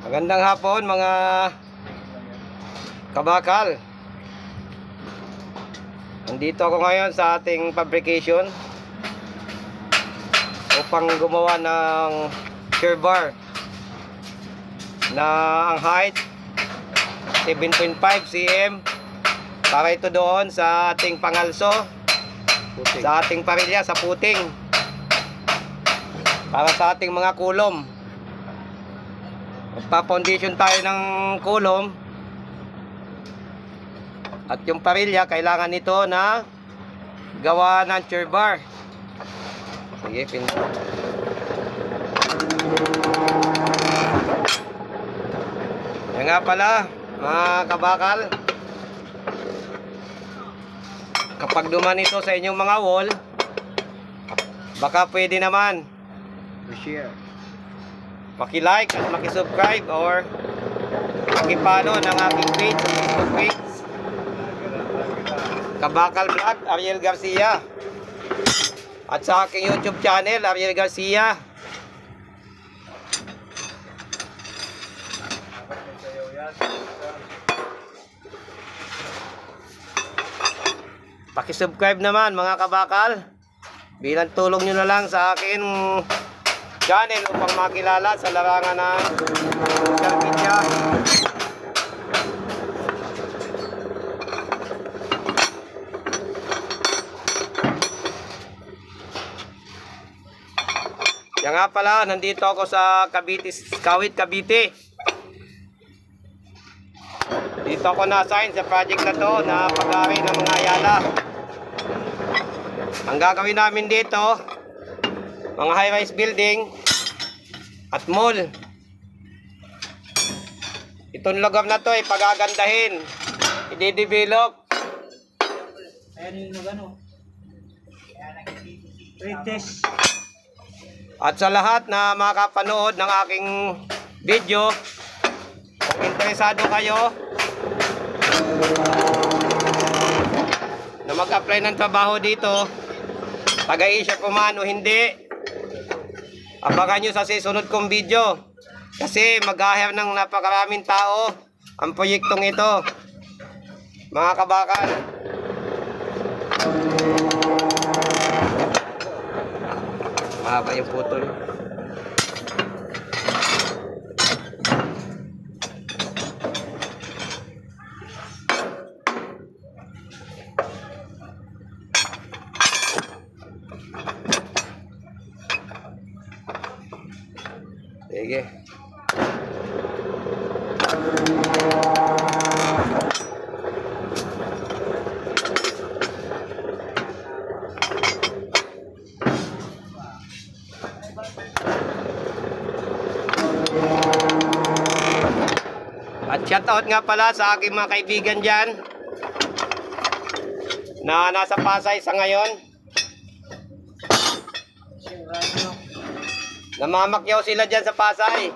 Magandang hapon mga kabakal. Nandito ako ngayon sa ating fabrication upang gumawa ng shear bar na ang height 7.5 cm para ito doon sa ating pangalso, sa ating parilya, sa puting, para sa ating mga kulom. Magpa-foundation tayo ng kulom at yung parilya kailangan nito na gawa ng shear bar. Sige, yan nga pala mga kabakal, kapag duman ito sa inyong mga wall, baka pwede naman i-share, paki-like at maki-subscribe or paki-follow ng aking page sa Facebook page, Kabakal Vlog Ariel Garcia, at sa aking YouTube channel Ariel Garcia. Paki-subscribe naman mga kabakal, bilang tulong nyo na lang sa akin channel upang makilala sa larangan ng social media. Yan nga pala, nandito ako sa Cavite, Kawit, Cavite. Dito ako na-assign sa project na to na pag-aari ng mga ayala. Ang gagawin namin dito, mga high-rise building at mall. Itong lugar na to ay pagagandahin, i-develop. Ayan yung nagano. Pretest. At sa lahat na makapanood ng aking video, kung interesado kayo na mag-apply ng trabaho dito, taga-Asia po man o hindi, abangan nyo sa susunod kong video, kasi mag-ahir ng napakaraming tao ang proyektong ito mga kabakal. Mahaba yung putol. Sige. At shoutout nga pala sa aking mga kaibigan dyan na nasa Pasay sa ngayon. Namamakyaw sila dyan sa Pasay.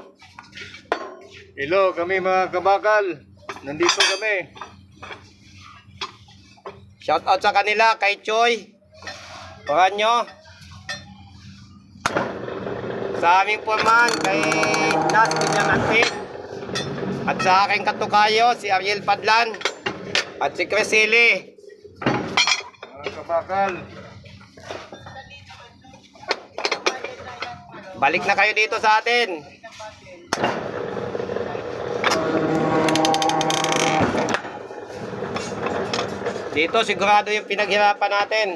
Hello, kami mga kabakal. Nandito kami. Shoutout sa kanila, kay Choy Paranyo, sa aming foreman, kay Nas Villamantin, at sa aking katukayo, si Ariel Padlan, at si Cresili. Mga kabakal. Balik na kayo dito sa atin. Dito sigurado yung pinaghirapan natin.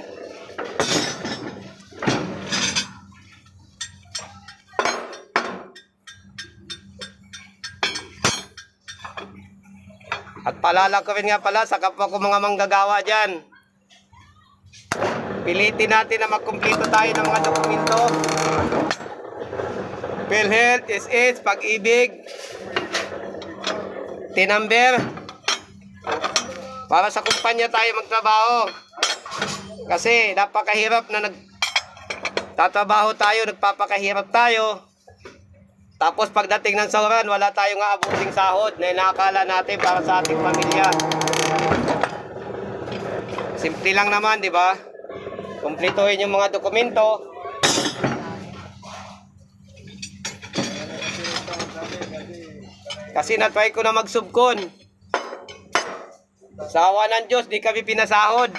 At paalala ko rin nga pala sa kapwa ko mga manggagawa dyan, pilitin natin na magkumpleto tayo ng mga dokumento. PhilHealth, SS, Pag-ibig, T-number, para sa kumpanya tayo magtrabaho. Kasi napakahirap na nagtatrabaho tayo, nagpapakahirap tayo. Tapos pagdating ng sahuran, wala tayong aabusing sahod na inaakala natin para sa ating pamilya. Simple lang naman, di ba? Kumpletuhin yung mga dokumento. Kasi natry ko na magsubkon. Sa awa ng Diyos, di kami pinasahod.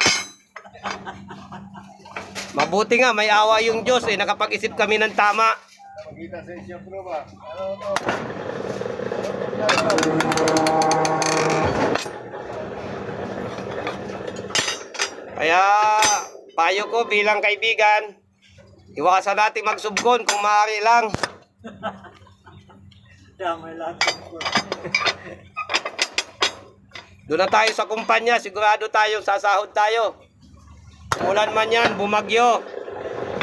Mabuti nga, may awa yung Diyos eh. Nakapag-isip kami ng tama. Magkita sa isyo, bro ba? Ano to? Kaya, payo ko bilang kaibigan, iwasan natin magsubkon kung maaari lang. Damay lahat. Doon na tayo sa kumpanya, sigurado tayo, sasahod tayo. Ulan man yan, bumagyo.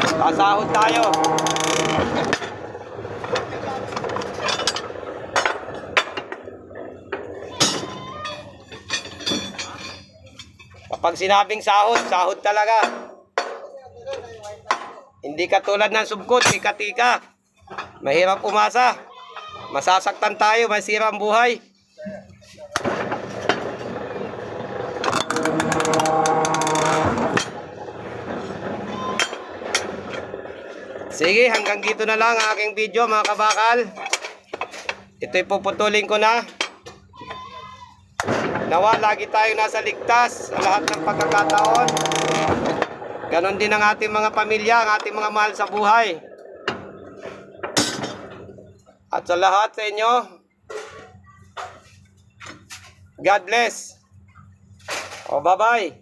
Sasahod tayo. Kapag sinabing sahod, sahod talaga. Hindi katulad ng subkot, tika-tika. Mahirap umasa. Masasaktan tayo, masira ang buhay. Sige, hanggang dito na lang ang aking video mga kabakal. Ito'y puputulin ko na. Nawa, lagi tayo nasa ligtas sa lahat ng pagkakataon. Ganon din ang ating mga pamilya, ang ating mga mahal sa buhay. At sa lahat sa inyo, God bless. O, bye-bye.